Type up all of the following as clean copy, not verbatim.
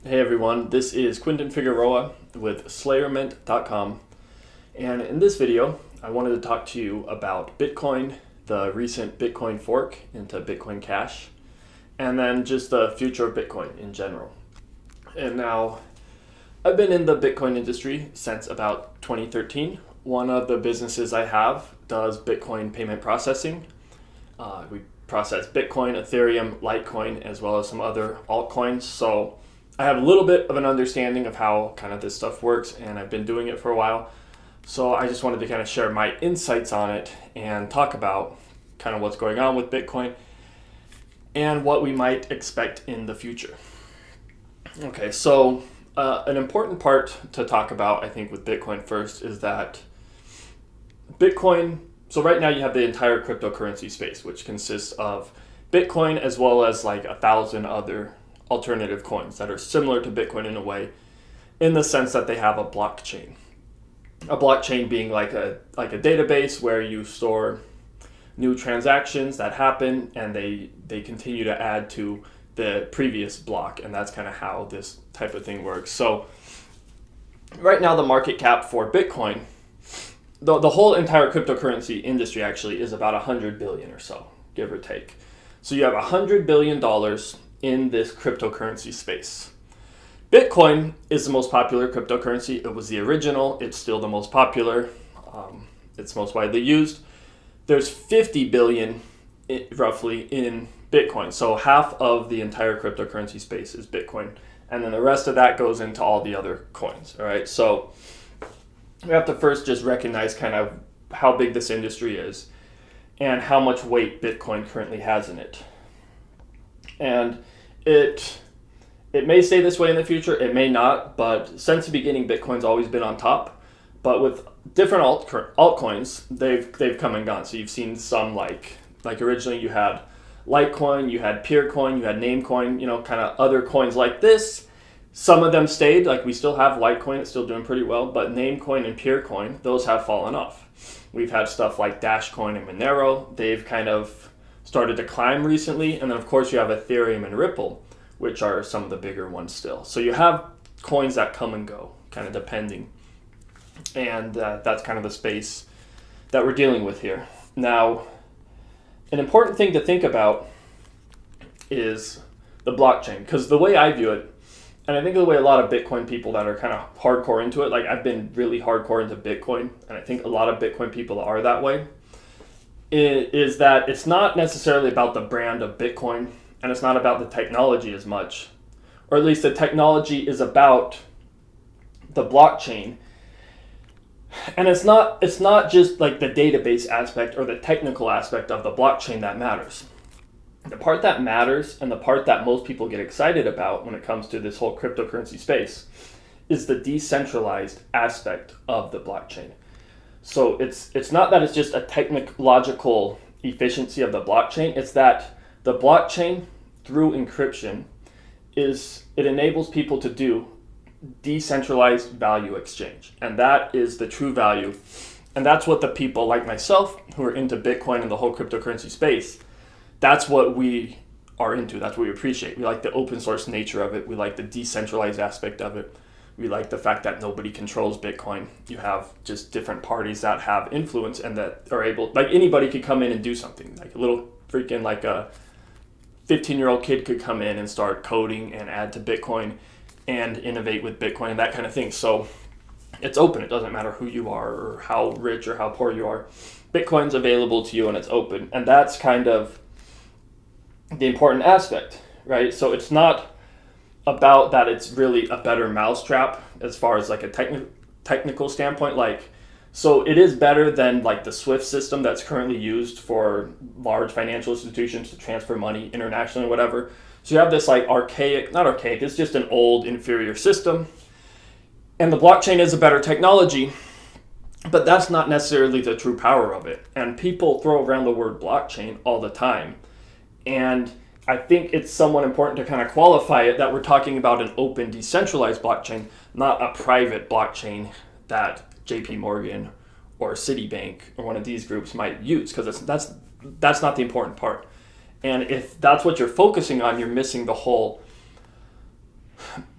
Hey everyone, this is Quinton Figueroa with SlayerMint.com, and in this video I wanted to talk to you about Bitcoin, the recent Bitcoin fork into Bitcoin Cash, and then just the future of Bitcoin in general. And now, I've been in the Bitcoin industry since about 2013. One of the businesses I have does Bitcoin payment processing. We process Bitcoin, Ethereum, Litecoin, as well as some other altcoins. So I have a little bit of an understanding of how kind of this stuff works, and I've been doing it for a while. So I just wanted to kind of share my insights on it and talk about kind of what's going on with Bitcoin and what we might expect in the future. Okay, so an important part to talk about, I think, with Bitcoin first is that Bitcoin, so right now you have the entire cryptocurrency space, which consists of Bitcoin as well as like 1,000 other alternative coins that are similar to Bitcoin in a way, in the sense that they have a blockchain. A blockchain being like a database where you store new transactions that happen, and they continue to add to the previous block, and that's kind of how this type of thing works. So right now the market cap for Bitcoin, the whole entire cryptocurrency industry actually is about 100 billion or so, give or take. So you have $100 billion in this cryptocurrency space. Bitcoin is the most popular cryptocurrency. It was the original. It's still the most popular. It's most widely used. There's 50 billion roughly in Bitcoin. So half of the entire cryptocurrency space is Bitcoin. And then the rest of that goes into all the other coins. All right. So we have to first just recognize kind of how big this industry is and how much weight Bitcoin currently has in it. And it may stay this way in the future, it may not, but since the beginning, Bitcoin's always been on top. But with different altcoins, they've come and gone. So you've seen some like originally you had Litecoin, you had Peercoin, you had Namecoin, kind of other coins like this. Some of them stayed, like we still have Litecoin, it's still doing pretty well, but Namecoin and Peercoin, those have fallen off. We've had stuff like Dashcoin and Monero, they've kind of started to climb recently, and then of course you have Ethereum and Ripple, which are some of the bigger ones still. So you have coins that come and go, kind of depending, and that's kind of the space that we're dealing with here. Now, an important thing to think about is the blockchain, because the way I view it, and I think the way a lot of Bitcoin people that are kind of hardcore into it, like I've been really hardcore into Bitcoin, and I think a lot of Bitcoin people are that way, is that it's not necessarily about the brand of Bitcoin, and it's not about the technology as much, or at least the technology is about the blockchain. And it's not just like the database aspect or the technical aspect of the blockchain that matters. The part that matters, and the part that most people get excited about when it comes to this whole cryptocurrency space, is the decentralized aspect of the blockchain. So it's not that it's just a technological efficiency of the blockchain, it's that the blockchain, through encryption, it enables people to do decentralized value exchange. And that is the true value. And that's what the people like myself who are into Bitcoin and the whole cryptocurrency space, that's what we are into. That's what we appreciate. We like the open source nature of it. We like the decentralized aspect of it. We like the fact that nobody controls Bitcoin. You have just different parties that have influence and that are able, like anybody could come in and do something. Like a little freaking like a 15-year-old kid could come in and start coding and add to Bitcoin and innovate with Bitcoin and that kind of thing. So it's open. It doesn't matter who you are or how rich or how poor you are. Bitcoin's available to you and it's open. And that's kind of the important aspect, right? So it's not about that it's really a better mousetrap as far as like a technical standpoint. Like, so it is better than like the SWIFT system that's currently used for large financial institutions to transfer money internationally or whatever. So you have this like not archaic, it's just an old inferior system. And the blockchain is a better technology, but that's not necessarily the true power of it. And people throw around the word blockchain all the time. And I think it's somewhat important to kind of qualify it that we're talking about an open, decentralized blockchain, not a private blockchain that JP Morgan or Citibank or one of these groups might use, because that's not the important part. And if that's what you're focusing on, you're missing the whole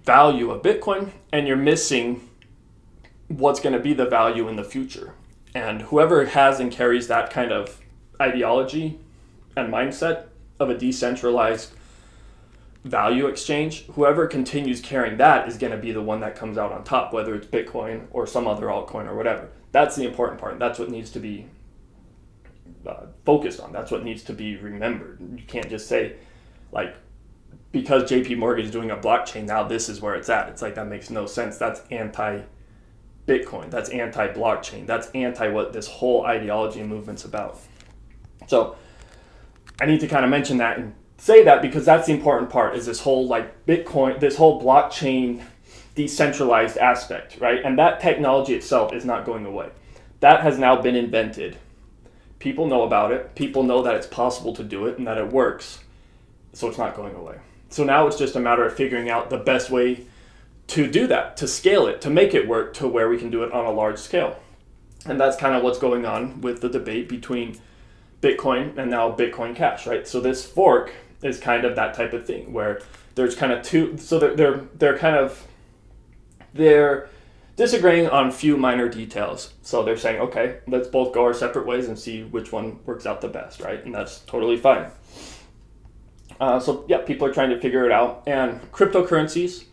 value of Bitcoin, and you're missing what's going to be the value in the future. And whoever has and carries that kind of ideology and mindset of a decentralized value exchange, whoever continues carrying that is going to be the one that comes out on top, whether it's Bitcoin or some other altcoin or whatever. That's the important part. That's what needs to be focused on. That's what needs to be remembered. You can't just say, like, because JP Morgan is doing a blockchain, now this is where it's at. It's like, that makes no sense. That's anti-Bitcoin. That's anti-blockchain. That's anti what this whole ideology and movement's about. So I need to kind of mention that and say that, because that's the important part, is this whole like Bitcoin, this whole blockchain decentralized aspect, right? And that technology itself is not going away. That has now been invented. People know about it. People know that it's possible to do it and that it works. So it's not going away. So now it's just a matter of figuring out the best way to do that, to scale it, to make it work to where we can do it on a large scale. And that's kind of what's going on with the debate between Bitcoin and now Bitcoin Cash, right? So this fork is kind of that type of thing where there's kind of two, so they're disagreeing on a few minor details. So they're saying, okay, let's both go our separate ways and see which one works out the best, right? And that's totally fine. So yeah, people are trying to figure it out. And cryptocurrencies,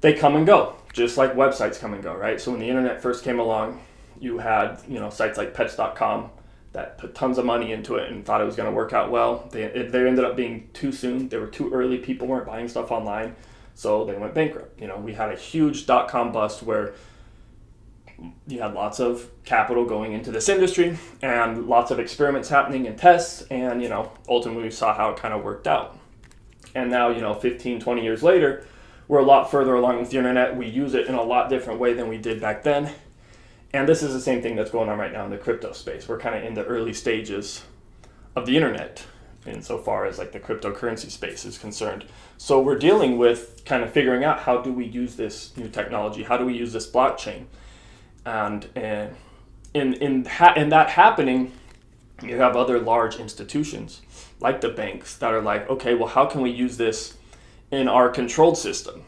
they come and go, just like websites come and go, right? So when the internet first came along, you had, sites like pets.com that put tons of money into it and thought it was going to work out well. They ended up being too soon. They were too early. People weren't buying stuff online, so they went bankrupt. We had a huge .com bust where you had lots of capital going into this industry and lots of experiments happening and tests, and ultimately we saw how it kind of worked out. And now 15, 20 years later, we're a lot further along with the internet. We use it in a lot different way than we did back then. And this is the same thing that's going on right now in the crypto space. We're kind of in the early stages of the internet insofar as like the cryptocurrency space is concerned. So we're dealing with kind of figuring out, how do we use this new technology? How do we use this blockchain? And in that happening, you have other large institutions like the banks that are like, okay, well, how can we use this in our controlled system?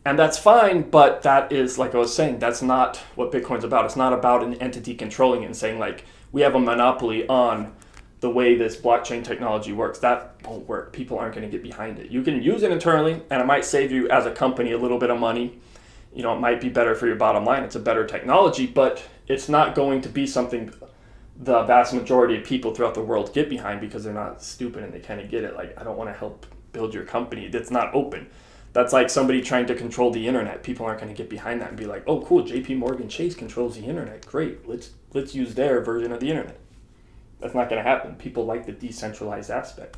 And that's fine, but that is, like I was saying, that's not what Bitcoin's about. It's not about an entity controlling it and saying, like, we have a monopoly on the way this blockchain technology works. That won't work. People aren't going to get behind it. You can use it internally, and it might save you as a company a little bit of money. It might be better for your bottom line. It's a better technology, but it's not going to be something the vast majority of people throughout the world get behind, because they're not stupid and they kind of get it. Like, I don't want to help build your company. It's not open. That's like somebody trying to control the internet. People aren't going to get behind that and be like, oh, cool, JP Morgan Chase controls the internet. Great, let's use their version of the internet. That's not going to happen. People like the decentralized aspect.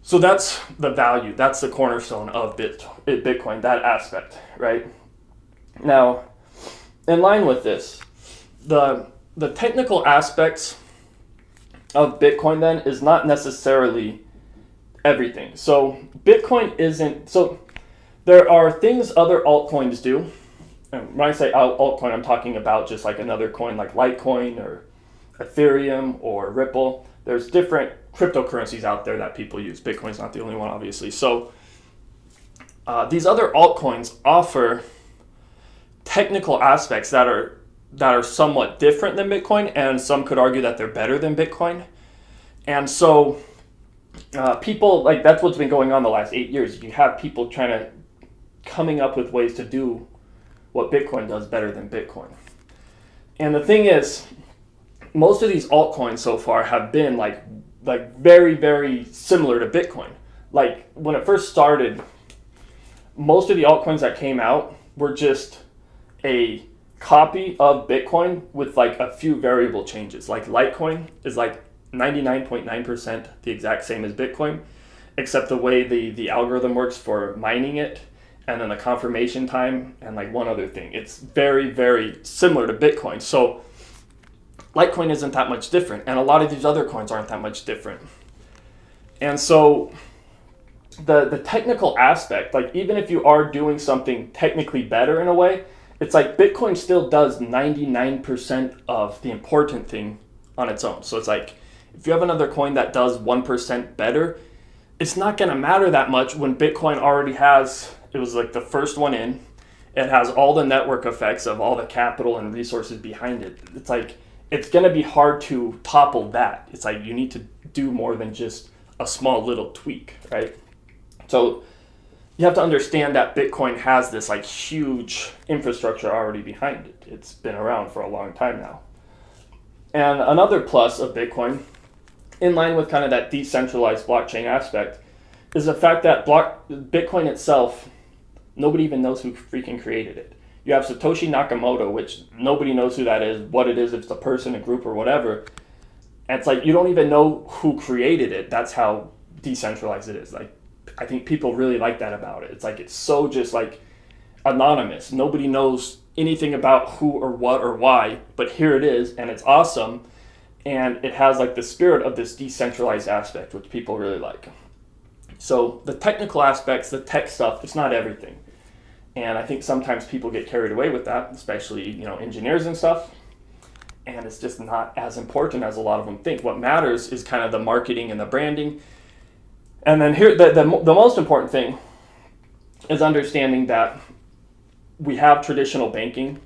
So that's the value. That's the cornerstone of Bitcoin, that aspect, right? Now, in line with this, the technical aspects of Bitcoin then is not necessarily everything. So Bitcoin isn't, so there are things other altcoins do. And when I say altcoin, I'm talking about just like another coin like Litecoin or Ethereum or Ripple. There's different cryptocurrencies out there that people use. Bitcoin's not the only one, obviously. So these other altcoins offer technical aspects that are somewhat different than Bitcoin, and some could argue that they're better than Bitcoin. And so people, like, that's what's been going on the last 8 years. You have people coming up with ways to do what Bitcoin does better than Bitcoin. And the thing is, most of these altcoins so far have been like very, very similar to Bitcoin. Like, when it first started, most of the altcoins that came out were just a copy of Bitcoin with like a few variable changes. Like Litecoin is like 99.9% the exact same as Bitcoin, except the way the algorithm works for mining it, and then the confirmation time, and like one other thing. It's very, very similar to Bitcoin. So Litecoin isn't that much different, and a lot of these other coins aren't that much different. And so the technical aspect, like, even if you are doing something technically better in a way, it's like Bitcoin still does 99% of the important thing on its own. So it's like, if you have another coin that does 1% better, it's not going to matter that much when Bitcoin already has It was like the first one in. It has all the network effects of all the capital and resources behind it. It's like, it's going to be hard to topple that. It's like you need to do more than just a small little tweak, right? So you have to understand that Bitcoin has this like huge infrastructure already behind it. It's been around for a long time now. And another plus of Bitcoin, in line with kind of that decentralized blockchain aspect, is the fact that Bitcoin itself, nobody even knows who freaking created it. You have Satoshi Nakamoto, which nobody knows who that is, what it is, if it's a person, a group, or whatever. And it's like you don't even know who created it. That's how decentralized it is. Like, I think people really like that about it. It's like it's so just like anonymous. Nobody knows anything about who or what or why, but here it is, and it's awesome. And it has like the spirit of this decentralized aspect, which people really like. So the technical aspects, the tech stuff, it's not everything. And I think sometimes people get carried away with that, especially, engineers and stuff. And it's just not as important as a lot of them think. What matters is kind of the marketing and the branding. And then here, the most important thing is understanding that we have traditional banking.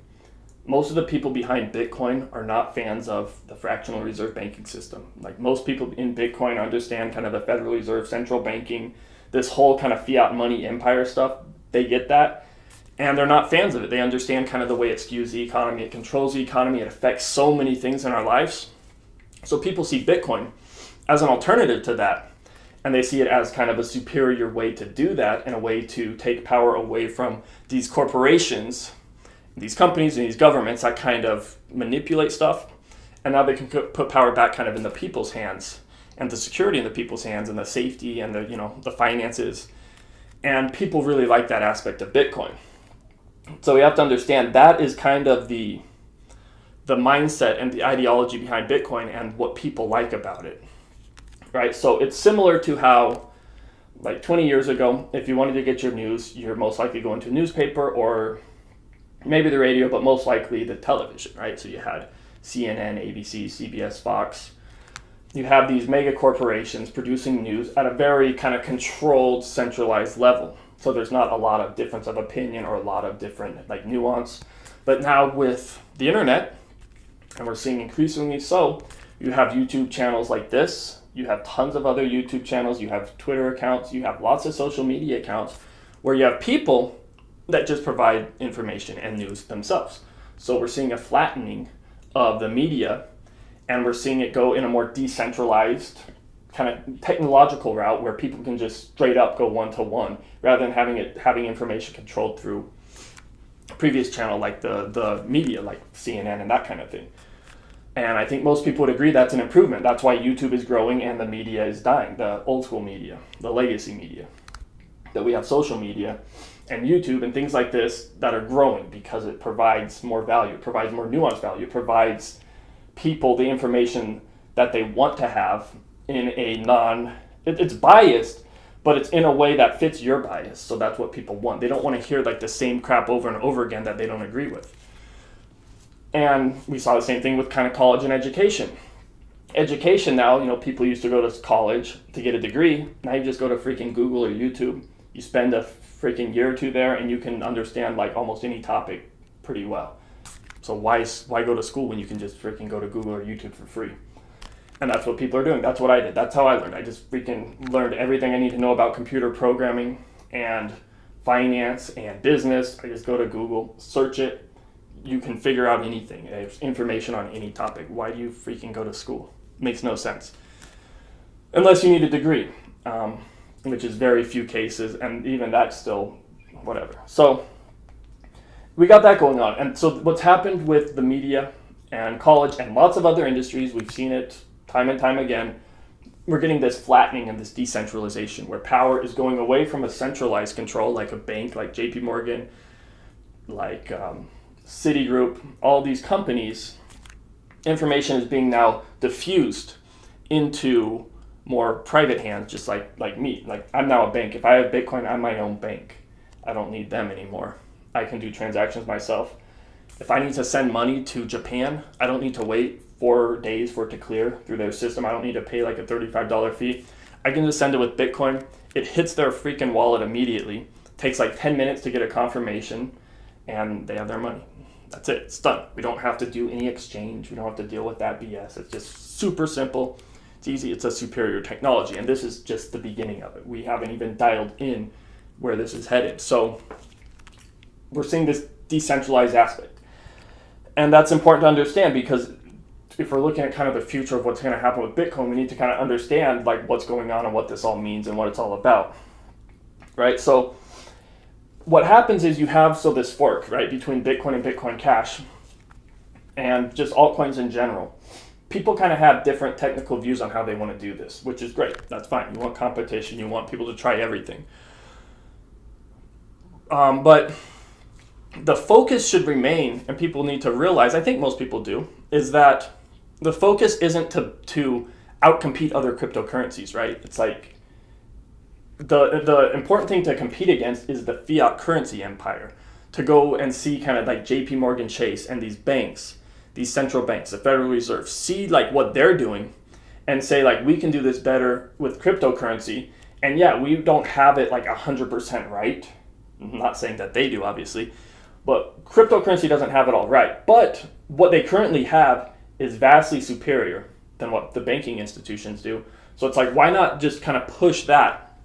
Most of the people behind Bitcoin are not fans of the fractional reserve banking system. Like most people in Bitcoin understand kind of the Federal Reserve, central banking, this whole kind of fiat money empire stuff. They get that. And they're not fans of it. They understand kind of the way it skews the economy, it controls the economy, it affects so many things in our lives. So people see Bitcoin as an alternative to that. And they see it as kind of a superior way to do that and a way to take power away from these corporations, these companies and these governments that kind of manipulate stuff. And now they can put power back kind of in the people's hands and the security in the people's hands and the safety and the finances. And people really like that aspect of Bitcoin. So we have to understand that is kind of the mindset and the ideology behind Bitcoin and what people like about it, right? So it's similar to how, like 20 years ago, if you wanted to get your news, you're most likely going to a newspaper or maybe the radio, but most likely the television, right? So you had CNN, ABC, CBS, Fox. You have these mega corporations producing news at a very kind of controlled, centralized level. So there's not a lot of difference of opinion or a lot of different like nuance. But now with the internet, and we're seeing increasingly so, you have YouTube channels like this, you have tons of other YouTube channels, you have Twitter accounts, you have lots of social media accounts where you have people that just provide information and news themselves. So we're seeing a flattening of the media, and we're seeing it go in a more decentralized kind of technological route where people can just straight up go one-to-one rather than having information controlled through a previous channel like the media, like CNN and that kind of thing. And I think most people would agree that's an improvement. That's why YouTube is growing and the media is dying, the old school media, the legacy media. That we have social media and YouTube and things like this that are growing because it provides more value, it provides more nuanced value, it provides people the information that they want to have in a it's biased, but it's in a way that fits your bias. So that's what people want. They don't want to hear like the same crap over and over again that they don't agree with. And we saw the same thing with kind of college and education. Education now, people used to go to college to get a degree. Now you just go to freaking Google or YouTube. You spend a freaking year or two there and you can understand like almost any topic pretty well. So why go to school when you can just freaking go to Google or YouTube for free? And that's what people are doing. That's what I did. That's how I learned. I just freaking learned everything I need to know about computer programming and finance and business. I just go to Google, search it. You can figure out anything. There's information on any topic. Why do you freaking go to school? Makes no sense. Unless you need a degree, which is very few cases, and even that's still whatever. So we got that going on. And so what's happened with the media and college and lots of other industries, we've seen it time and time again, we're getting this flattening and this decentralization where power is going away from a centralized control like a bank, like JP Morgan, like Citigroup, all these companies. Information is being now diffused into more private hands, just like me. Like I'm now a bank. If I have Bitcoin, I'm my own bank. I don't need them anymore. I can do transactions myself. If I need to send money to Japan, I don't need to wait 4 days for it to clear through their system. I don't need to pay like a $35 fee. I can just send it with Bitcoin. It hits their freaking wallet immediately. takes like 10 minutes to get a confirmation, and they have their money. That's it. It's done. We don't have to do any exchange. We don't have to deal with that BS. It's just super simple. It's easy. It's a superior technology, and this is just the beginning of it. We haven't even dialed in where this is headed. So we're seeing this decentralized aspect, and that's important to understand, because if we're looking at kind of the future of what's going to happen with Bitcoin, we need to kind of understand like what's going on and what this all means and what it's all about, right? So what happens is you have this fork, right, between Bitcoin and Bitcoin Cash and just altcoins in general. People kind of have different technical views on how they want to do this, which is great. That's fine. You want competition. You want people to try everything. But the focus should remain, and people need to realize, I think most people do, is that the focus isn't to outcompete other cryptocurrencies, right? It's like the important thing to compete against is the fiat currency empire. To go and see kind of like JP Morgan Chase and these banks, these central banks, the Federal Reserve, see like what they're doing and say like, we can do this better with cryptocurrency. And yeah, we don't have it like 100% right. I'm not saying that they do, obviously, but cryptocurrency doesn't have it all right. But what they currently have is vastly superior than what the banking institutions do. So it's like, why not just kind of push that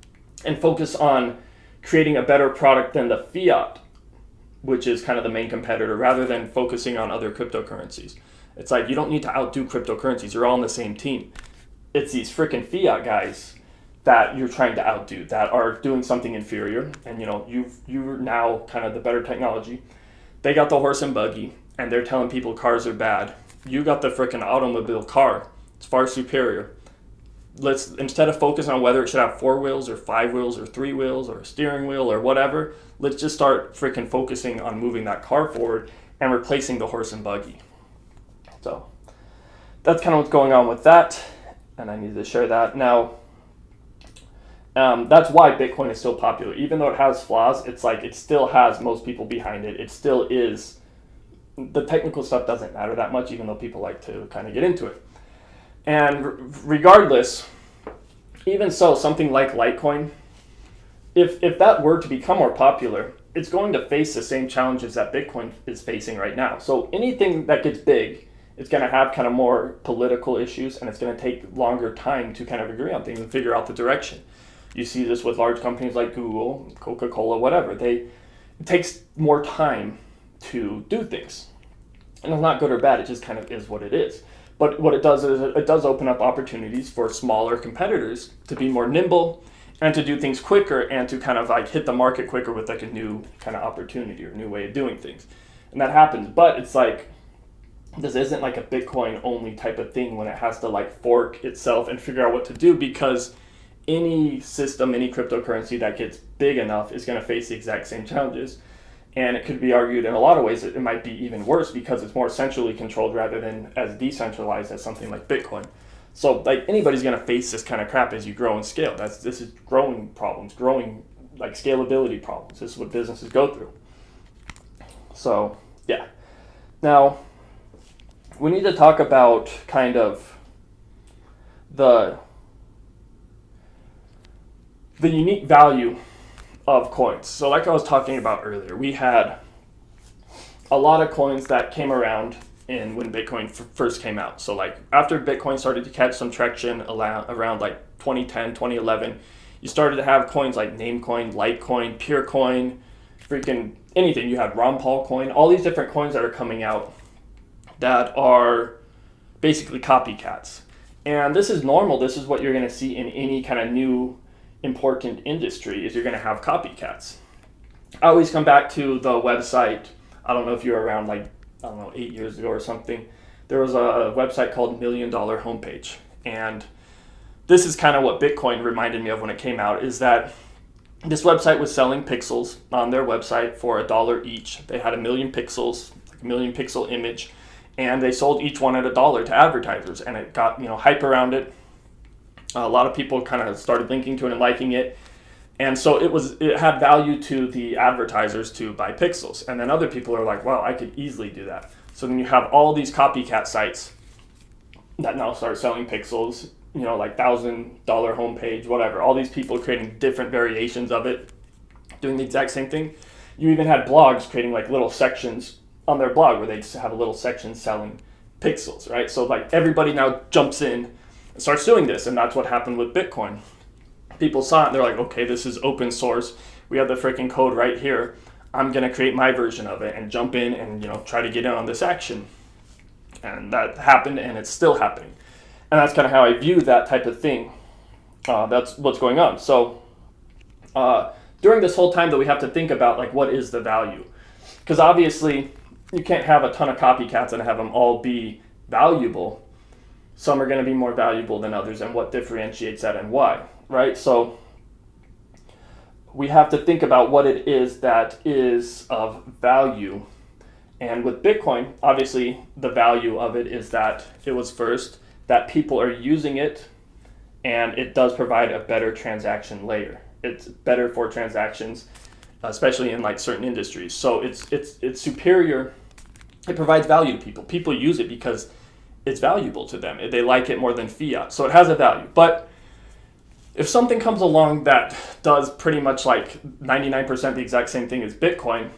and focus on creating a better product than the fiat, which is kind of the main competitor, rather than focusing on other cryptocurrencies. It's like, you don't need to outdo cryptocurrencies. You're all on the same team. It's these freaking fiat guys that you're trying to outdo, that are doing something inferior. And you're now kind of the better technology. They got the horse and buggy, and they're telling people cars are bad. You got the freaking automobile car. It's far superior. Let's, instead of focus on whether it should have 4 wheels or 5 wheels or 3 wheels or a steering wheel or whatever, let's just start freaking focusing on moving that car forward and replacing the horse and buggy. So that's kind of what's going on with that, and I needed to share that. Now, that's why Bitcoin is still popular. Even though it has flaws, it's like it still has most people behind it. It still is. The technical stuff doesn't matter that much, even though people like to kind of get into it. And regardless, even so, something like Litecoin, if that were to become more popular, it's going to face the same challenges that Bitcoin is facing right now. So anything that gets big, it's going to have kind of more political issues, and it's going to take longer time to kind of agree on things and figure out the direction. You see this with large companies like Google, Coca-Cola, whatever. It takes more time to do things. And it's not good or bad, it just kind of is what it is. But what it does is it does open up opportunities for smaller competitors to be more nimble and to do things quicker and to kind of like hit the market quicker with like a new kind of opportunity or new way of doing things. And that happens. But it's like, this isn't like a Bitcoin only type of thing when it has to like fork itself and figure out what to do, because any system, any cryptocurrency that gets big enough is going to face the exact same challenges. And it could be argued in a lot of ways that it might be even worse because it's more centrally controlled rather than as decentralized as something like Bitcoin. So like anybody's going to face this kind of crap as you grow and scale. This is growing problems, growing like scalability problems. This is what businesses go through. So yeah. Now we need to talk about kind of the unique value of coins. So like I was talking about earlier, we had a lot of coins that came around when Bitcoin first came out. So like after Bitcoin started to catch some traction around like 2010, 2011, you started to have coins like Namecoin, Litecoin, Purecoin, freaking anything. You had Ron Paul coin, all these different coins that are coming out that are basically copycats. And this is normal. This is what you're going to see in any kind of new important industry, is you're going to have copycats. I always come back to the website. I don't know if you were around 8 years ago or something. There was a website called $1 Million Homepage. And this is kind of what Bitcoin reminded me of when it came out, is that this website was selling pixels on their website for $1 each. They had 1 million pixels, like a 1 million pixel image, and they sold each one at $1 to advertisers. And it got hype around it. A lot of people kind of started linking to it and liking it. And so it had value to the advertisers to buy pixels. And then other people are like, wow, I could easily do that. So then you have all these copycat sites that now start selling pixels, like $1,000 homepage, whatever. All these people creating different variations of it doing the exact same thing. You even had blogs creating like little sections on their blog where they just have a little section selling pixels, right? So like everybody now jumps in and starts doing this, and that's what happened with Bitcoin. People saw it and they're like, okay, this is open source. We have the freaking code right here. I'm going to create my version of it and jump in and, try to get in on this action. And that happened, and it's still happening. And that's kind of how I view that type of thing. That's what's going on. So during this whole time, though, we have to think about, like, what is the value? Because obviously, you can't have a ton of copycats and have them all be valuable. Some are going to be more valuable than others, and what differentiates that and why, right? So we have to think about what it is that is of value. And with Bitcoin, obviously, the value of it is that it was first, that people are using it, and it does provide a better transaction layer. It's better for transactions, especially in like certain industries. So it's superior. It provides value to people. People use it because it's valuable to them. They like it more than fiat. So it has a value. But if something comes along that does pretty much like 99% the exact same thing as Bitcoin,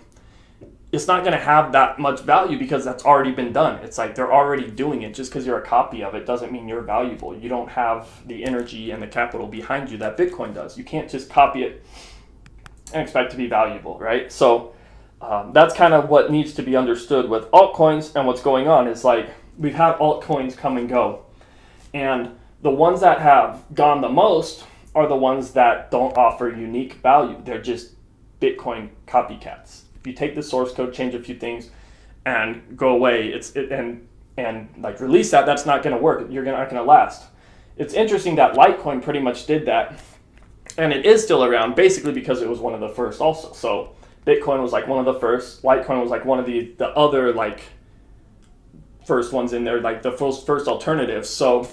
it's not going to have that much value because that's already been done. It's like they're already doing it. Just because you're a copy of it doesn't mean you're valuable. You don't have the energy and the capital behind you that Bitcoin does. You can't just copy it and expect to be valuable, right? So that's kind of what needs to be understood with altcoins. And what's going on is like we've had altcoins come and go. And the ones that have gone the most are the ones that don't offer unique value. They're just Bitcoin copycats. If you take the source code, change a few things, and go away, and like release that, that's not going to work. You're not going to last. It's interesting that Litecoin pretty much did that, and it is still around basically because it was one of the first also. So Bitcoin was like one of the first. Litecoin was like one of the other like first ones in there, like the first alternatives. So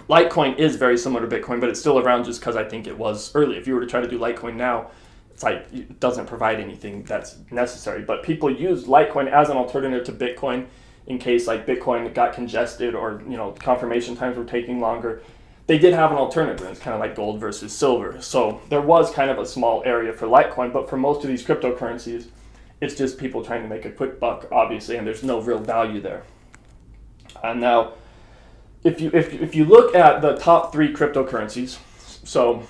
Litecoin is very similar to Bitcoin, but it's still around just because I think it was early. If you were to try to do Litecoin now, it's like it doesn't provide anything that's necessary. But people use Litecoin as an alternative to Bitcoin in case like Bitcoin got congested or confirmation times were taking longer. They did have an alternative. It's kind of like gold versus silver. So there was kind of a small area for Litecoin, but for most of these cryptocurrencies, it's just people trying to make a quick buck, obviously, and there's no real value there. And now, if you look at the top 3 cryptocurrencies, so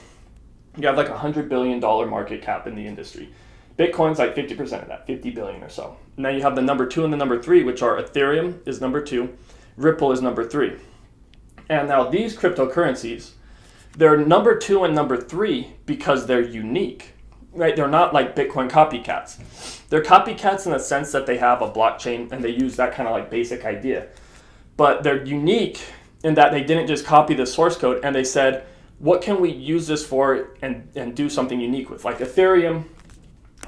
you have like $100 billion market cap in the industry. Bitcoin's like 50% of that, 50 billion or so. Now you have the number 2 and the number 3, which are Ethereum is number 2, Ripple is number 3. And now these cryptocurrencies, they're number 2 and number 3 because they're unique, right? They're not like Bitcoin copycats. They're copycats in the sense that they have a blockchain and they use that kind of like basic idea. But they're unique in that they didn't just copy the source code and they said, what can we use this for and do something unique with? Like Ethereum,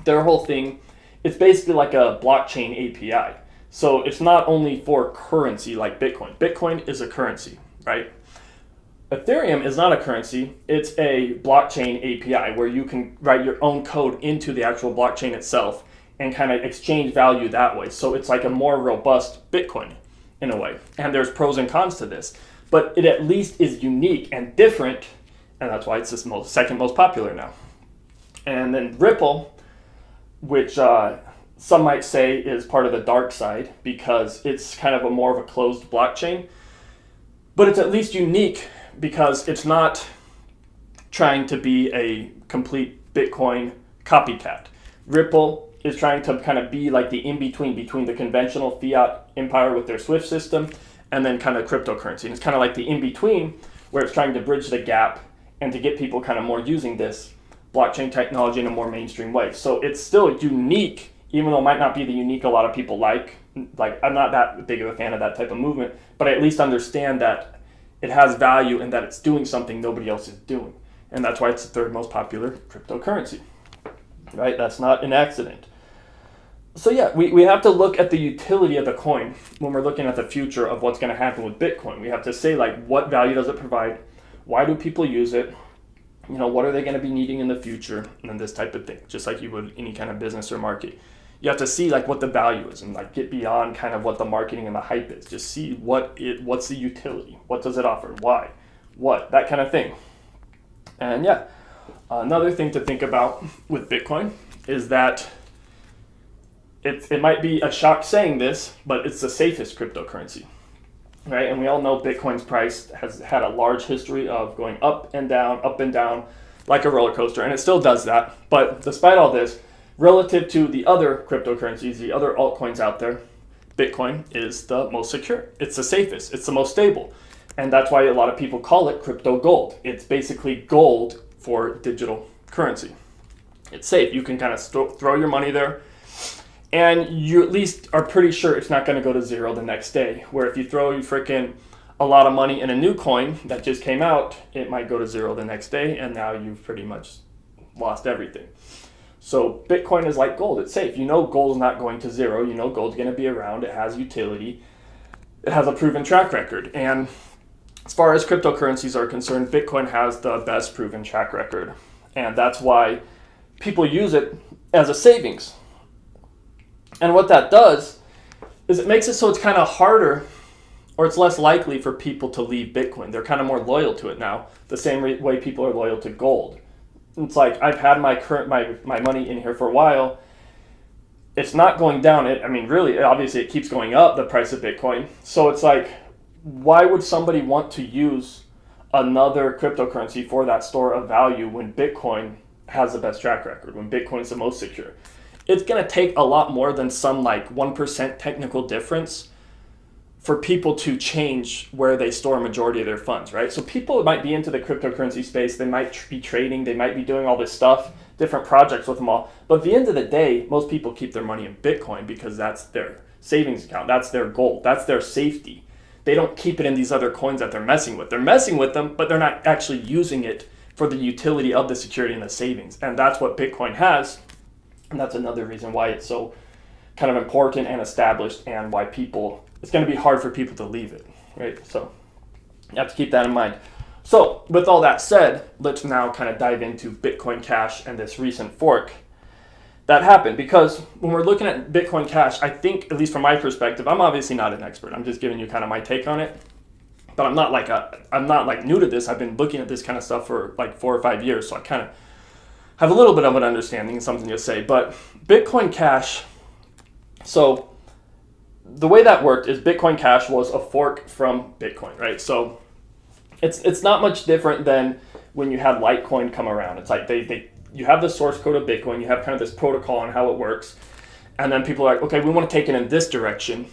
their whole thing, it's basically like a blockchain API. So it's not only for currency like Bitcoin. Bitcoin is a currency, right? Ethereum is not a currency. It's a blockchain API where you can write your own code into the actual blockchain itself and kind of exchange value that way. So it's like a more robust Bitcoin in a way. And there's pros and cons to this. But it at least is unique and different, and that's why it's the second most popular now. And then Ripple, which some might say is part of the dark side because it's kind of more of a closed blockchain. But it's at least unique because it's not trying to be a complete Bitcoin copycat. Ripple is trying to kind of be like the in-between between the conventional fiat empire with their SWIFT system and then kind of cryptocurrency. And it's kind of like the in-between where it's trying to bridge the gap and to get people kind of more using this blockchain technology in a more mainstream way. So it's still unique, even though it might not be the unique a lot of people like. Like, I'm not that big of a fan of that type of movement, but I at least understand that it has value and that it's doing something nobody else is doing. And that's why it's the third most popular cryptocurrency, right? That's not an accident. So yeah, we have to look at the utility of the coin when we're looking at the future of what's going to happen with Bitcoin. We have to say, like, what value does it provide? Why do people use it? What are they going to be needing in the future? And then this type of thing, just like you would any kind of business or market. You have to see like what the value is and like get beyond kind of what the marketing and the hype is. Just see what's the utility? What does it offer? Why? What? That kind of thing. And yeah, Another thing to think about with Bitcoin is that it might be a shock saying this, but it's the safest cryptocurrency, right? And we all know Bitcoin's price has had a large history of going up and down, like a roller coaster, and it still does that. But despite all this, relative to the other cryptocurrencies, the other altcoins out there, Bitcoin is the most secure. It's the safest. It's the most stable. And that's why a lot of people call it crypto gold. It's basically gold for digital currency. It's safe. You can kind of throw your money there, and you at least are pretty sure it's not going to go to zero the next day. Where if you throw a lot of money in a new coin that just came out, it might go to zero the next day, and now you've pretty much lost everything. So Bitcoin is like gold. It's safe. You know gold's not going to zero. You know gold's going to be around. It has utility. It has a proven track record. And as far as cryptocurrencies are concerned, Bitcoin has the best proven track record. And that's why people use it as a savings. And what that does is it makes it so it's kind of harder, or it's less likely for people to leave Bitcoin. They're kind of more loyal to it now, the same way people are loyal to gold. It's like I've had my money in here for a while. It's not going down. Really, obviously it keeps going up, the price of Bitcoin. So it's like, why would somebody want to use another cryptocurrency for that store of value when Bitcoin has the best track record, when Bitcoin is the most secure? It's going to take a lot more than some 1% technical difference for people to change where they store a majority of their funds, right? So people might be into the cryptocurrency space, they might be trading, they might be doing all this stuff, different projects with them all. But at the end of the day, most people keep their money in Bitcoin because that's their savings account, that's their goal, that's their safety. They don't keep it in these other coins that they're messing with. They're messing with them, but they're not actually using it for the utility of the security and the savings. And that's what Bitcoin has. And that's another reason why it's so kind of important and established, and why it's going to be hard for people to leave it, right? So you have to keep that in mind. So with all that said, let's now kind of dive into Bitcoin Cash and this recent fork that happened. Because when we're looking at Bitcoin Cash, I think, at least from my perspective, I'm obviously not an expert. I'm just giving you kind of my take on it. But I'm not new to this. I've been looking at this kind of stuff for 4 or 5 years, so I kind of have a little bit of an understanding, something to say. But Bitcoin Cash, so the way that worked is Bitcoin Cash was a fork from Bitcoin, right? So it's not much different than when you had Litecoin come around. It's like you have the source code of Bitcoin, you have kind of this protocol on how it works, and then people are like, okay, we want to take it in this direction,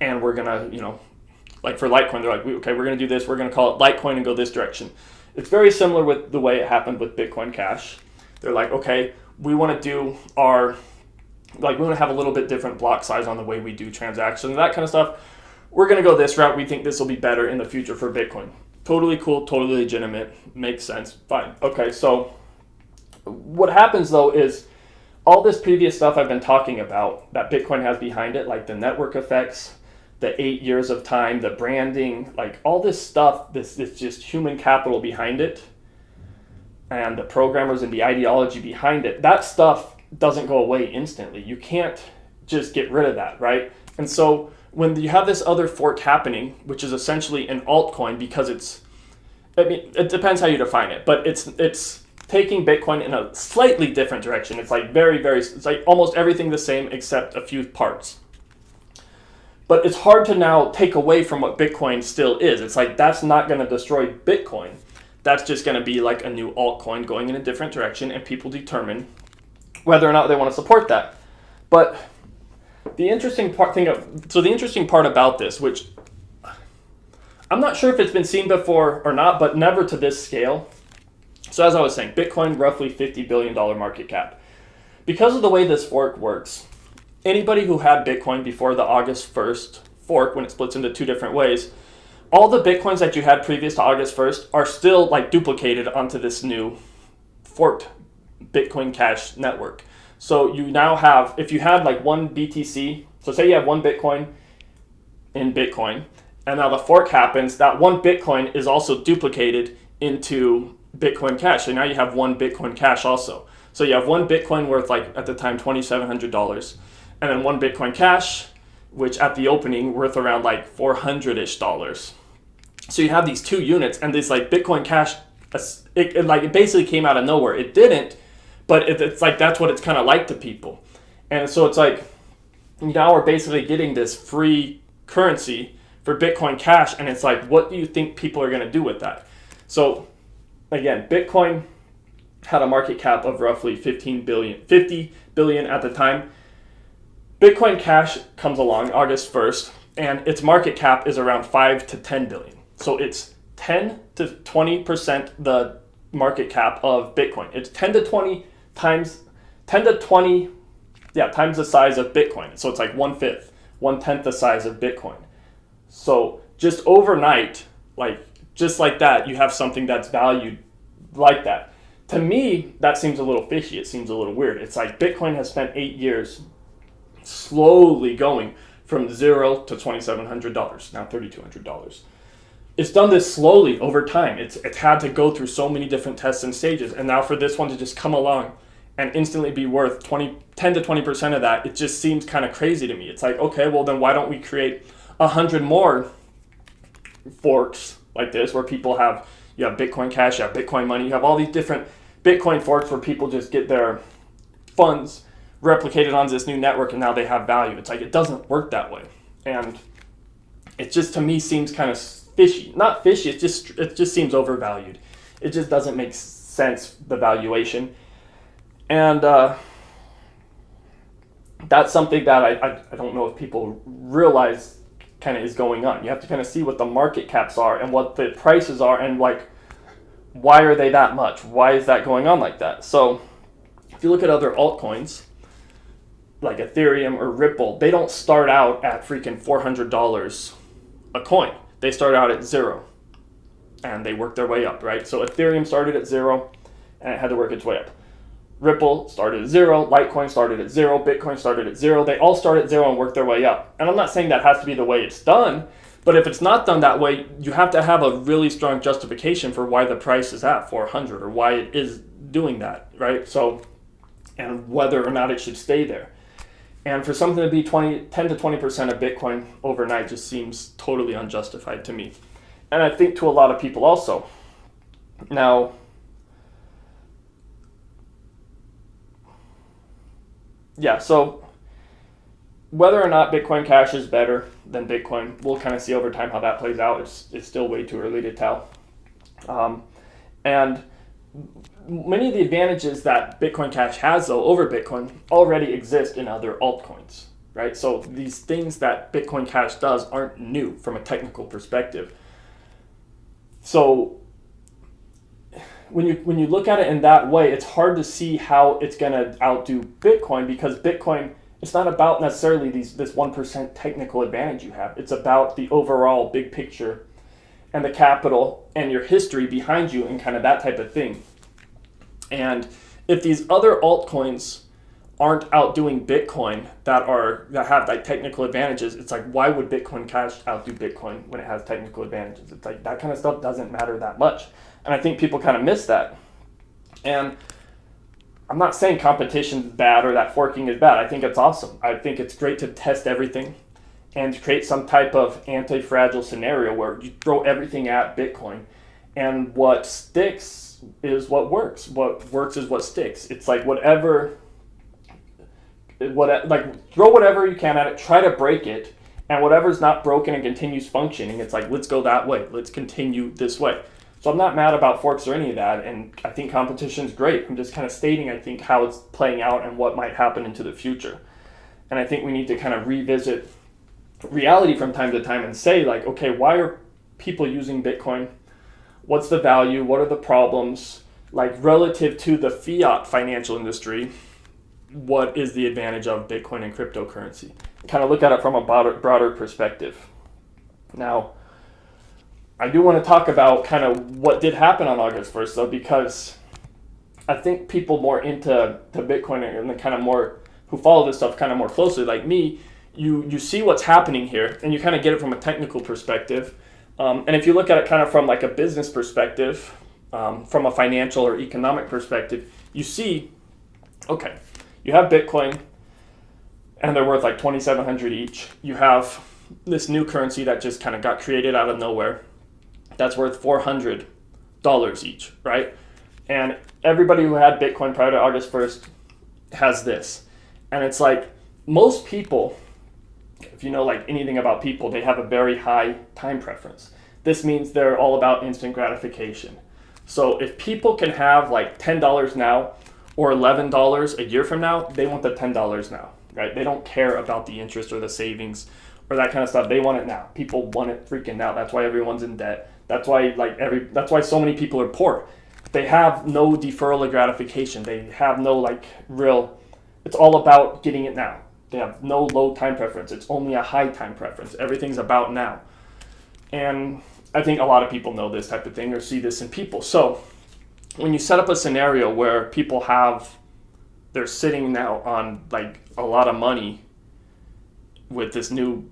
and we're gonna, for Litecoin, they're like, okay, we're gonna do this, we're gonna call it Litecoin and go this direction. It's very similar with the way it happened with Bitcoin Cash. They're like, okay, we want to have a little bit different block size on the way we do transactions, that kind of stuff. We're going to go this route. We think this will be better in the future for Bitcoin. Totally cool, totally legitimate, makes sense, fine. Okay, so what happens though is all this previous stuff I've been talking about that Bitcoin has behind it, like the network effects, the 8 years of time, the branding, all this stuff, this just human capital behind it, and the programmers and the ideology behind it, that stuff doesn't go away instantly. You can't just get rid of that, right? And so when you have this other fork happening, which is essentially an altcoin, because it depends how you define it, but it's taking Bitcoin in a slightly different direction. It's it's almost everything the same except a few parts. But it's hard to now take away from what Bitcoin still is. It's like, that's not going to destroy Bitcoin. That's just going to be like a new altcoin going in a different direction, and people determine whether or not they want to support that. But the interesting part about this, which I'm not sure if it's been seen before or not, but never to this scale. So as I was saying, Bitcoin, roughly $50 billion market cap. Because of the way this fork works, anybody who had Bitcoin before the August 1st fork, when it splits into two different ways, all the Bitcoins that you had previous to August 1st are still duplicated onto this new forked Bitcoin Cash network. So you now have, if you had one BTC, so say you have one Bitcoin in Bitcoin, and now the fork happens, that one Bitcoin is also duplicated into Bitcoin Cash. So now you have one Bitcoin Cash also. So you have one Bitcoin worth at the time $2,700, and then one Bitcoin Cash, which at the opening worth around $400-ish. So you have these two units, and this Bitcoin Cash it basically came out of nowhere. It didn't, but it's like that's what it's kind of like to people. And so it's like now we're basically getting this free currency for Bitcoin Cash, and it's like, what do you think people are going to do with that? So again, Bitcoin had a market cap of roughly 50 billion at the time. Bitcoin Cash comes along August 1st, and its market cap is around 5 to 10 billion. So it's 10 to 20% the market cap of Bitcoin. It's 10 to 20 times the size of Bitcoin. So it's like 1/10 the size of Bitcoin. So just overnight, just like that, you have something that's valued like that. To me, that seems a little fishy. It seems a little weird. It's like Bitcoin has spent 8 years slowly going from $0 to $2,700, now $3,200. It's done this slowly over time. It's had to go through so many different tests and stages, and now for this one to just come along and instantly be worth 10 to 20% of that, it just seems kind of crazy to me. It's like, okay, well then why don't we create 100 more forks like this where people have, you have Bitcoin Cash, you have Bitcoin Money, you have all these different Bitcoin forks where people just get their funds replicated onto this new network and now they have value. It's like, it doesn't work that way. And it just, to me, seems kind of fishy. Not fishy, it just seems overvalued. It just doesn't make sense, the valuation. And that's something that I don't know if people realize kind of is going on. You have to kind of see what the market caps are and what the prices are, and like, why are they that much? Why is that going on like that? So if you look at other altcoins like Ethereum or Ripple, they don't start out at freaking $400 a coin. They start out at 0 and they work their way up, right? So Ethereum started at 0 and it had to work its way up. Ripple started at 0, Litecoin started at 0, Bitcoin started at 0. They all start at 0 and work their way up. And I'm not saying that has to be the way it's done, but if it's not done that way, you have to have a really strong justification for why the price is at 400 or why it is doing that, right? So, and whether or not it should stay there. And for something to be 10 to 20% of Bitcoin overnight just seems totally unjustified to me. And I think to a lot of people also. Now, yeah, so whether or not Bitcoin Cash is better than Bitcoin, we'll kind of see over time how that plays out. It's still way too early to tell. And many of the advantages that Bitcoin Cash has, though, over Bitcoin already exist in other altcoins, right? So these things that Bitcoin Cash does aren't new from a technical perspective. So when you look at it in that way, it's hard to see how it's going to outdo Bitcoin, because Bitcoin, it's not about necessarily this 1% technical advantage you have. It's about the overall big picture and the capital and your history behind you and kind of that type of thing. And if these other altcoins aren't outdoing Bitcoin that have like technical advantages, it's like, why would Bitcoin Cash outdo Bitcoin when it has technical advantages? It's like that kind of stuff doesn't matter that much. And I think people kind of miss that. And I'm not saying competition is bad or that forking is bad. I think it's awesome. I think it's great to test everything and to create some type of anti-fragile scenario where you throw everything at Bitcoin, and what sticks is what works. What works is what sticks. It's like throw whatever you can at it, try to break it, and whatever's not broken and continues functioning, it's like, let's go that way. Let's continue this way. So I'm not mad about forks or any of that, and I think competition is great. I'm just kind of stating, I think, how it's playing out and what might happen into the future. And I think we need to kind of revisit reality from time to time and say, like, okay, why are people using Bitcoin? What's the value? What are the problems? Like, relative to the fiat financial industry, what is the advantage of Bitcoin and cryptocurrency? Kind of look at it from a broader perspective. Now, I do want to talk about kind of what did happen on August 1st, though, because I think people more into Bitcoin and the kind of more who follow this stuff kind of more closely, like me, you see what's happening here, and you kind of get it from a technical perspective. And if you look at it kind of from like a business perspective, from a financial or economic perspective, you see, okay, you have Bitcoin, and they're worth like $2,700 each. You have this new currency that just kind of got created out of nowhere. That's worth $400 each, right? And everybody who had Bitcoin prior to August 1st has this. And it's like most people, if you know like anything about people, they have a very high time preference. This means they're all about instant gratification. So if people can have like $10 now or $11 a year from now, they want the $10 now, right? They don't care about the interest or the savings or that kind of stuff. They want it now. People want it freaking now. That's why everyone's in debt. That's why that's why so many people are poor. They have no deferral of gratification. They have no like real, it's all about getting it now. They have no low time preference. It's only a high time preference. Everything's about now. And I think a lot of people know this type of thing or see this in people. So when you set up a scenario where people they're sitting now on like a lot of money with this new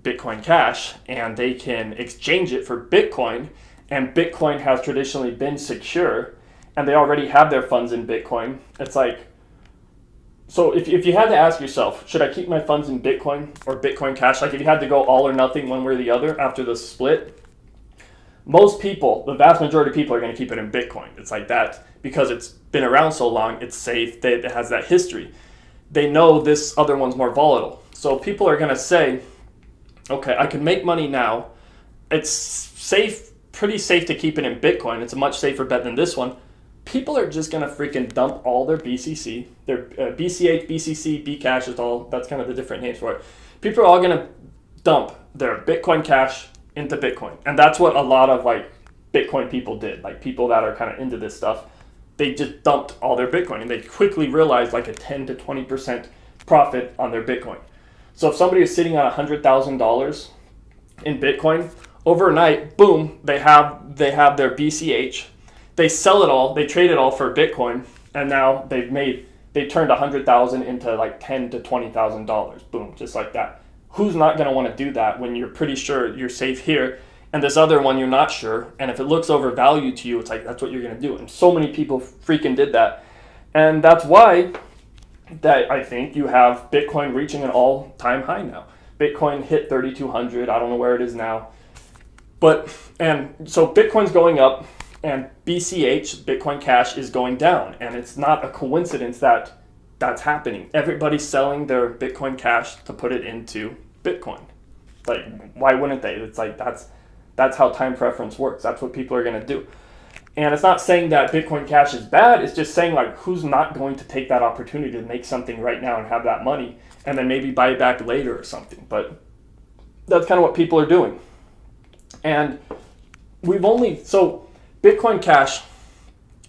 Bitcoin Cash, and they can exchange it for Bitcoin, and Bitcoin has traditionally been secure, and they already have their funds in Bitcoin. It's like, so if you had to ask yourself, should I keep my funds in Bitcoin or Bitcoin Cash? Like if you had to go all or nothing one way or the other after the split, most people, the vast majority of people are going to keep it in Bitcoin. It's like that because it's been around so long, it's safe, it has that history. They know this other one's more volatile. So people are going to say, okay, I can make money now. It's safe, pretty safe to keep it in Bitcoin. It's a much safer bet than this one. People are just going to freaking dump all their BCC, their BCH, BCC, Bcash, that's kind of the different names for it. People are all going to dump their Bitcoin Cash into Bitcoin. And that's what a lot of like Bitcoin people did. Like people that are kind of into this stuff, they just dumped all their Bitcoin and they quickly realized like a 10 to 20% profit on their Bitcoin. So if somebody is sitting on $100,000 in Bitcoin, overnight, boom, they have their BCH. They sell it all, they trade it all for Bitcoin, and now they turned $100,000 into like $10,000 to $20,000. Boom, just like that. Who's not going to want to do that when you're pretty sure you're safe here, and this other one you're not sure, and if it looks overvalued to you, it's like that's what you're going to do. And so many people freaking did that. And that's why that I think you have Bitcoin reaching an all-time high now. Bitcoin hit 3,200. I don't know where it is now. And so Bitcoin's going up, and BCH, Bitcoin Cash, is going down. And it's not a coincidence that that's happening. Everybody's selling their Bitcoin Cash to put it into Bitcoin. Like, why wouldn't they? It's like that's how time preference works. That's what people are going to do. And it's not saying that Bitcoin Cash is bad. It's just saying like who's not going to take that opportunity to make something right now and have that money and then maybe buy it back later or something. But that's kind of what people are doing. And so Bitcoin Cash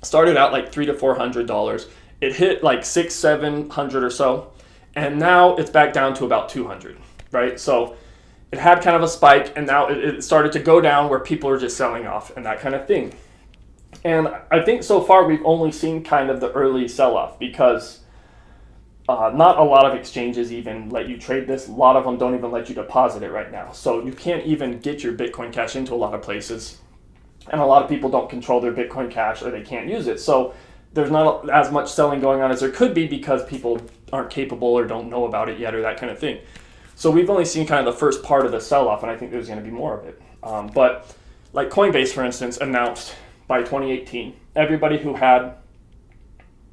started out like $300 to $400. It hit like $600, $700 or so, and now it's back down to about $200, right? So it had kind of a spike, and now it started to go down where people are just selling off and that kind of thing. And I think so far we've only seen kind of the early sell-off because not a lot of exchanges even let you trade this. A lot of them don't even let you deposit it right now. So you can't even get your Bitcoin Cash into a lot of places. And a lot of people don't control their Bitcoin Cash or they can't use it. So there's not as much selling going on as there could be because people aren't capable or don't know about it yet or that kind of thing. So we've only seen kind of the first part of the sell-off, and I think there's going to be more of it. But like Coinbase, for instance, announced by 2018, everybody who had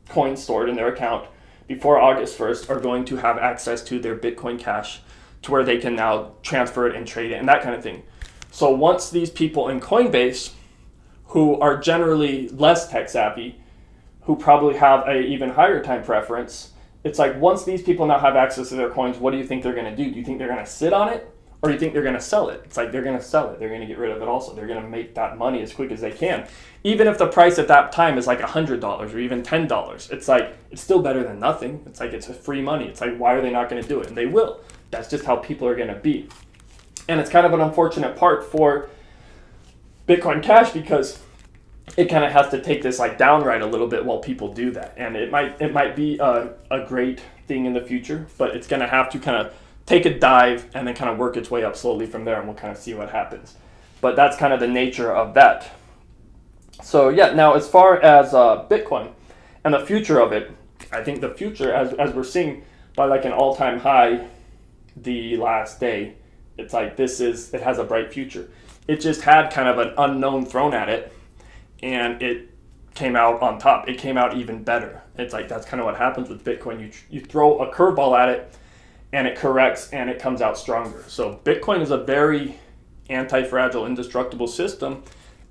coins stored in their account before August 1st are going to have access to their Bitcoin Cash to where they can now transfer it and trade it and that kind of thing. So once these people in Coinbase, who are generally less tech savvy, who probably have a even higher time preference, it's like once these people now have access to their coins, what do you think they're going to do? Do you think they're going to sit on it? Or do you think they're going to sell it? It's like they're going to sell it. They're going to get rid of it also. They're going to make that money as quick as they can. Even if the price at that time is like $100 or even $10, it's like, it's still better than nothing. It's like, it's free money. It's like, why are they not going to do it? And they will. That's just how people are going to be. And it's kind of an unfortunate part for Bitcoin Cash because it kind of has to take this like downright a little bit while people do that. And it might be a great thing in the future, but it's going to have to kind of take a dive and then kind of work its way up slowly from there, and we'll kind of see what happens. But that's kind of the nature of that. So yeah, now as far as Bitcoin and the future of it, I think the future, as we're seeing by like an all-time high the last day, it's like it has a bright future. It just had kind of an unknown thrown at it, and it came out on top. It came out even better. It's like that's kind of what happens with Bitcoin. You throw a curveball at it, and it corrects, and it comes out stronger. So Bitcoin is a very anti-fragile, indestructible system,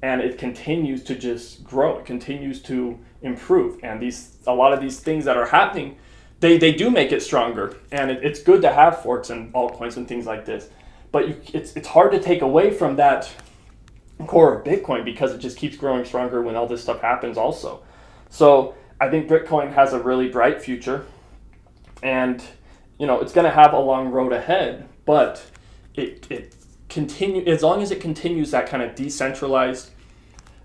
and it continues to just grow. It continues to improve, and a lot of these things that are happening, they do make it stronger, and it's good to have forks and altcoins and things like this. But it's hard to take away from that core of Bitcoin because it just keeps growing stronger when all this stuff happens also. So I think Bitcoin has a really bright future, and it's going to have a long road ahead, but as long as it continues that kind of decentralized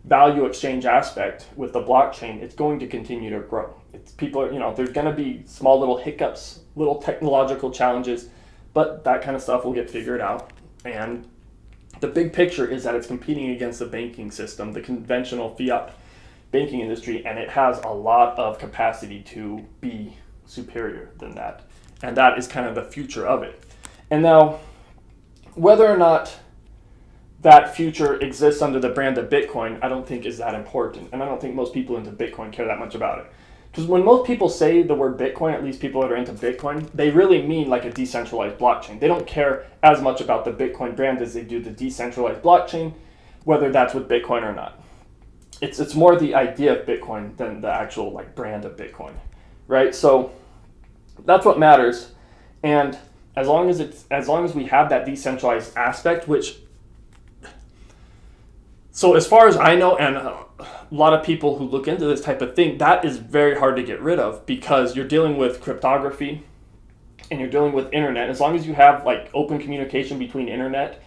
value exchange aspect with the blockchain, it's going to continue to grow. There's going to be small little hiccups, little technological challenges, but that kind of stuff will get figured out. And the big picture is that it's competing against the banking system, the conventional fiat banking industry, and it has a lot of capacity to be superior than that. And that is kind of the future of it. And now, whether or not that future exists under the brand of Bitcoin, I don't think is that important. And I don't think most people into Bitcoin care that much about it. Because when most people say the word Bitcoin, at least people that are into Bitcoin, they really mean like a decentralized blockchain. They don't care as much about the Bitcoin brand as they do the decentralized blockchain, whether that's with Bitcoin or not. It's more the idea of Bitcoin than the actual like brand of Bitcoin, right? So that's what matters. And as long as we have that decentralized aspect, so as far as I know, and a lot of people who look into this type of thing, that is very hard to get rid of because you're dealing with cryptography and you're dealing with internet. As long as you have like open communication between internet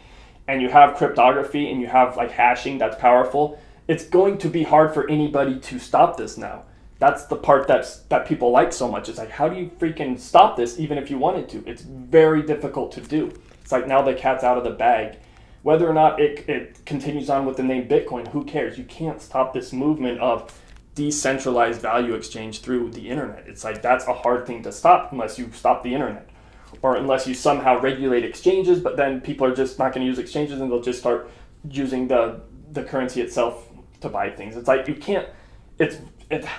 and you have cryptography and you have like hashing that's powerful, it's going to be hard for anybody to stop this now. That's the part that people like so much. It's like, how do you freaking stop this even if you wanted to? It's very difficult to do. It's like now the cat's out of the bag. Whether or not it continues on with the name Bitcoin, who cares? You can't stop this movement of decentralized value exchange through the internet. It's like that's a hard thing to stop unless you stop the internet. Or unless you somehow regulate exchanges, but then people are just not going to use exchanges and they'll just start using the currency itself to buy things. It's like you can't,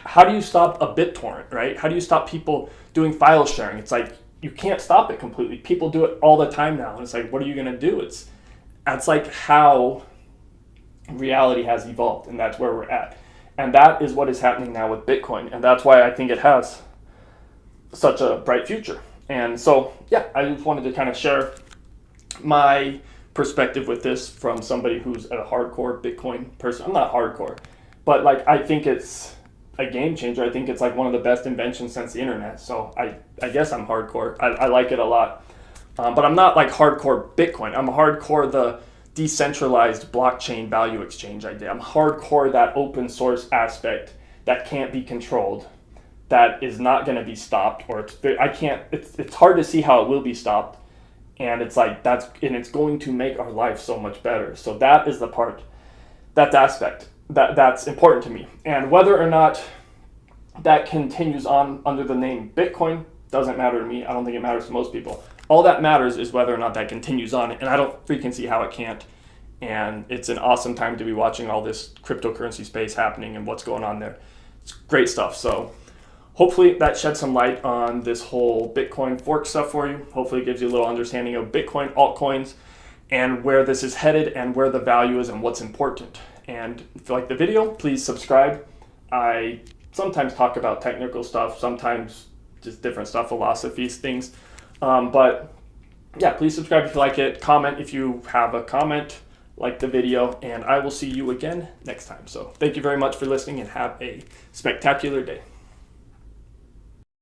how do you stop a BitTorrent, right? How do you stop people doing file sharing? It's like you can't stop it completely. People do it all the time now. And it's like, what are you going to do? That's like how reality has evolved, and that's where we're at. And that is what is happening now with Bitcoin, and that's why I think it has such a bright future. And so, yeah, I just wanted to kind of share my perspective with this from somebody who's a hardcore Bitcoin person. I'm not hardcore, but like I think it's a game changer. I think it's like one of the best inventions since the internet. So I guess I'm hardcore. I like it a lot. But I'm not like hardcore Bitcoin. I'm hardcore the decentralized blockchain value exchange idea. I'm hardcore that open source aspect that can't be controlled, that is not going to be stopped, or it's hard to see how it will be stopped. And it's like it's going to make our life so much better. So that is the part, that aspect that's important to me. And whether or not that continues on under the name Bitcoin doesn't matter to me. I don't think it matters to most people. All that matters is whether or not that continues on, and I don't freaking see how it can't. And it's an awesome time to be watching all this cryptocurrency space happening and what's going on there. It's great stuff. So hopefully that sheds some light on this whole Bitcoin fork stuff for you. Hopefully it gives you a little understanding of Bitcoin, altcoins, and where this is headed and where the value is and what's important. And if you like the video, please subscribe. I sometimes talk about technical stuff, sometimes just different stuff, philosophies, things. But yeah, please subscribe if you like it. Comment if you have a comment, like the video, and I will see you again next time. So thank you very much for listening and have a spectacular day.